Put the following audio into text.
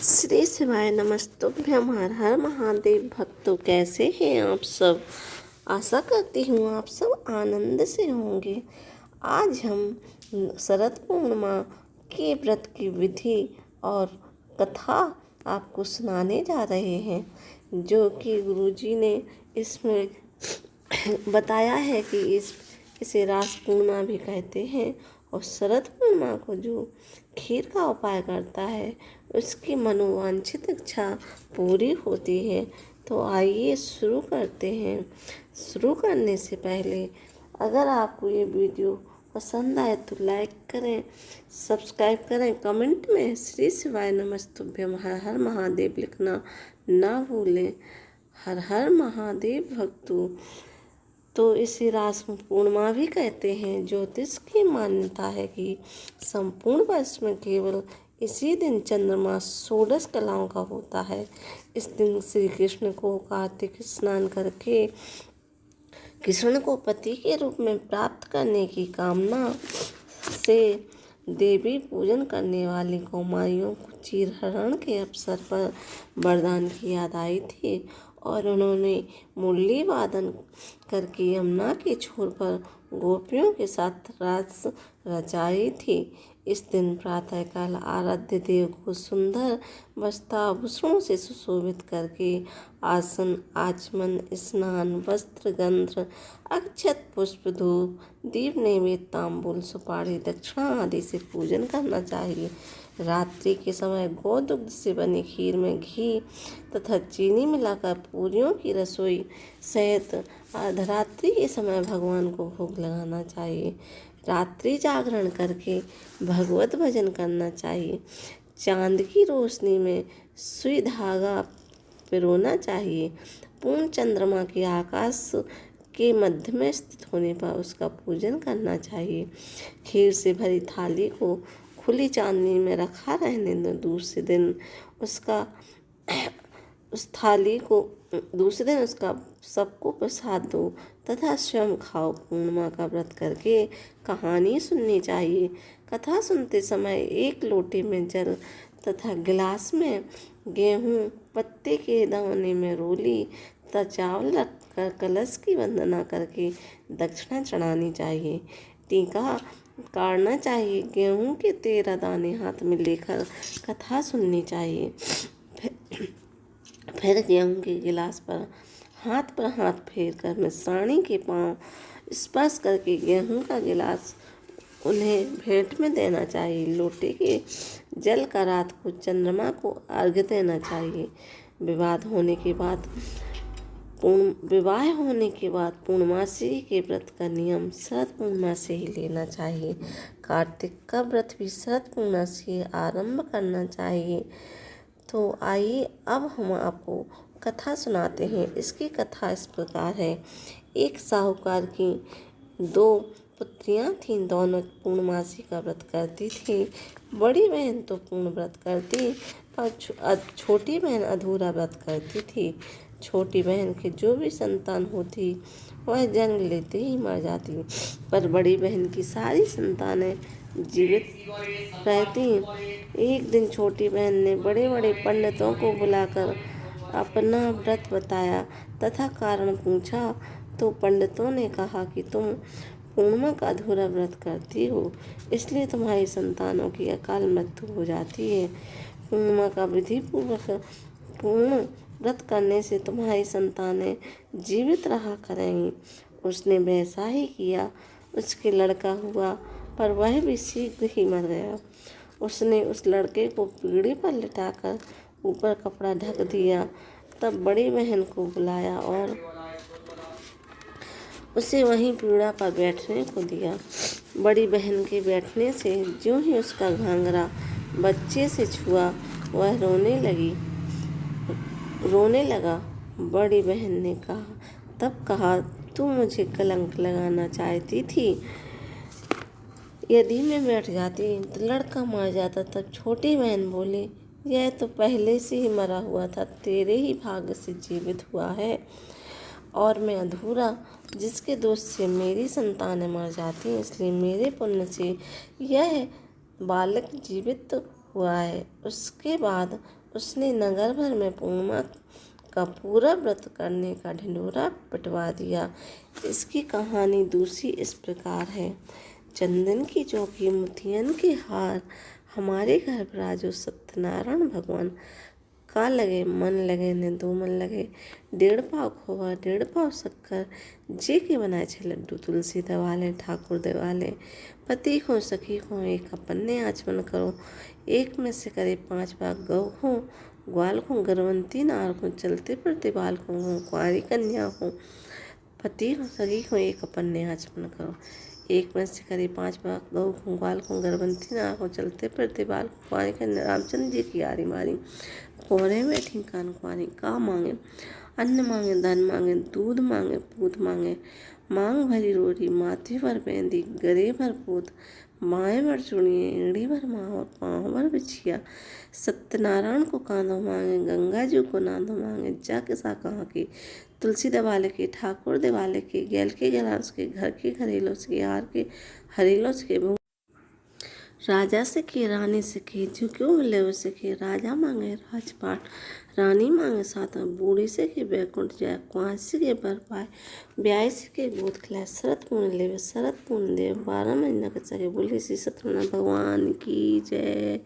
श्री शिवाय नमस्तुभ्यम। हर हर महादेव। भक्तों, कैसे हैं आप सब? आशा करती हूँ आप सब आनंद से होंगे। आज हम शरद पूर्णिमा के व्रत की विधि और कथा आपको सुनाने जा रहे हैं, जो कि गुरुजी ने इसमें बताया है कि इसे रास पूर्णिमा भी कहते हैं। और शरद पूर्णिमा को जो खीर का उपाय करता है उसकी मनोवांछित इच्छा पूरी होती है। तो आइए शुरू करते हैं। शुरू करने से पहले अगर आपको ये वीडियो पसंद आए तो लाइक करें, सब्सक्राइब करें, कमेंट में श्री शिवाय नमस्तुभ्यम हर हर महादेव लिखना ना भूलें। हर हर महादेव भक्तों। तो इसे रास पूर्णिमा भी कहते हैं। ज्योतिष की मान्यता है कि संपूर्ण वर्ष में केवल इसी दिन चंद्रमा षोडश कलाओं का होता है। इस दिन श्री कृष्ण को कार्तिक स्नान करके कृष्ण को पति के रूप में प्राप्त करने की कामना से देवी पूजन करने वाली कौमारियों को चीरहरण के अवसर पर वरदान की याद आई थी और उन्होंने मुरली वादन करके यमुना के छोर पर गोपियों के साथ रास रचाई थी। इस दिन प्रातःकाल आराध्य देव को सुंदर वस्त्राभूषणों से सुशोभित करके आसन, आचमन, स्नान, वस्त्र, गंध, अक्षत, पुष्प, धूप, दीप नैवेद्य, तांबूल, सुपारी, दक्षिणा आदि से पूजन करना चाहिए। रात्रि के समय गोदुग्ध से बनी खीर में घी तथा चीनी मिलाकर पूरियों की रसोई सहित अर्धरात्रि के समय भगवान को भोग लगाना चाहिए। रात्रि जागरण करके भगवत भजन करना चाहिए। चांद की रोशनी में सुई धागा पिरोना चाहिए। पूर्ण चंद्रमा के आकाश के मध्य में स्थित होने पर उसका पूजन करना चाहिए। खीर से भरी थाली को खुली चांदनी में रखा रहने दो। दूसरे दिन उसका सबको प्रसाद दो तथा स्वयं खाओ। पूर्णिमा का व्रत करके कहानी सुननी चाहिए। कथा सुनते समय एक लोटे में जल तथा गिलास में गेहूँ, पत्ते के दाने में रोली तथा चावल रखकर कलश की वंदना करके दक्षिणा चढ़ानी चाहिए। टीका काटना चाहिए। गेहूँ के 13 दाने हाथ में लेकर कथा सुननी चाहिए। फिर गेहूँ के गिलास पर हाथ फेर कर मिश्राणी के पांव स्पर्श करके गेहूँ का गिलास उन्हें भेंट में देना चाहिए। लोटे के जल का रात को चंद्रमा को अर्घ्य देना चाहिए। विवाह होने के बाद पूर्णमासी के व्रत का नियम शरद पूर्णिमा से ही लेना चाहिए। कार्तिक का व्रत भी शरद पूर्णिमा से आरंभ करना चाहिए। तो आइए अब हम आपको कथा सुनाते हैं। इसकी कथा इस प्रकार है। एक साहूकार की 2 पुत्रियां थीं। दोनों पूर्णमासी का व्रत करती थीं। बड़ी बहन तो पूर्ण व्रत करती पर छोटी बहन अधूरा व्रत करती थी। छोटी बहन की जो भी संतान होती वह जन्म लेते ही मर जाती, पर बड़ी बहन की सारी संतानें जीवित रहती। एक दिन छोटी बहन ने बड़े बड़े पंडितों को बुलाकर अपना व्रत बताया तथा कारण पूछा, तो पंडितों ने कहा कि तुम पूर्णिमा का अधूरा व्रत करती हो, इसलिए तुम्हारी संतानों की अकाल मृत्यु हो जाती है। पूर्णिमा का विधि पूर्वक पूर्ण व्रत करने से तुम्हारी संतानें जीवित रहा करेंगी। उसने वैसा ही किया। उसके लड़का हुआ, पर वह भी शीघ्र ही मर गया। उसने उस लड़के को पीढ़ी पर लिटाकर ऊपर कपड़ा ढक दिया। तब बड़ी बहन को बुलाया और उसे वहीं पीढ़ा पर बैठने को दिया। बड़ी बहन के बैठने से ज्यों ही उसका घाघरा बच्चे से छुआ, वह रोने लगा। बड़ी बहन ने तब कहा, तू मुझे कलंक लगाना चाहती थी। यदि मैं बैठ जाती तो लड़का मर जाता। तब छोटी बहन बोली, यह तो पहले से ही मरा हुआ था, तेरे ही भाग्य से जीवित हुआ है और मैं अधूरा, जिसके दोष से मेरी संतानें मर जाती, इसलिए मेरे पुण्य से यह बालक जीवित हुआ है। उसके बाद उसने नगर भर में पूर्णिमा का पूरा व्रत करने का ढिंढोरा पिटवा दिया। इसकी कहानी दूसरी इस प्रकार है। चंदन की चौकी मोतियन के हार, हमारे घर पर आजो सत्यनारायण भगवान। का लगे मन लगे ने दो मन लगे, 1.5 पाव खोवा 1.5 पाव शक्कर, जे के बनाए छे लड्डू तुलसी दवाले ठाकुर देवाले। पति को सखी को एक अपने आचमन करो, एक में से करे 5 भाग गौ हो, ग्वाल को गर्भवती नार को, चलते फिरते बाल को हो, कुंवारी कन्या हो। पति को सखी को एक अपने आचमन करो, एक में से करे 5 भाग गौ को, ग्वाल को गर्भवती नार को, चलते फिरते बाल को, कुंवारी कन्या। रामचंद्र जी की आरी मारी, कोहरे बैठी कान कुंवारी। का मांगे अन्न मांगे, धन मांगे, दूध मांगे, पूत मांगे। मांग भरी रोटी, माथे पर बेंदी, गरे भर पूत, माए भर चुनिए, एड़ी भर माँ, पाँव भर बिछिया। सत्यनारायण को कांधो मांगे, गंगा जी को नांदो मांगे। जाके सा कहाँ की, तुलसी दवाले की, ठाकुर देवाले की, गैल के गलास के, घर के घरेलों से, हार के हरेलों से। राजा से की, रानी से की, जो क्यों मिले उसे की। राजा मांगे राजपाट, रानी मांगे साथ, बूढ़ी से की बैकुंठ जाए, कुंवासी के बर पाए, ब्यासी के गोद खिलाए। शरत पूर्ण लेवे शरत पूर्ण देव, 12 महीना के सके। बोली श्री सत्यनारायण भगवान की जय।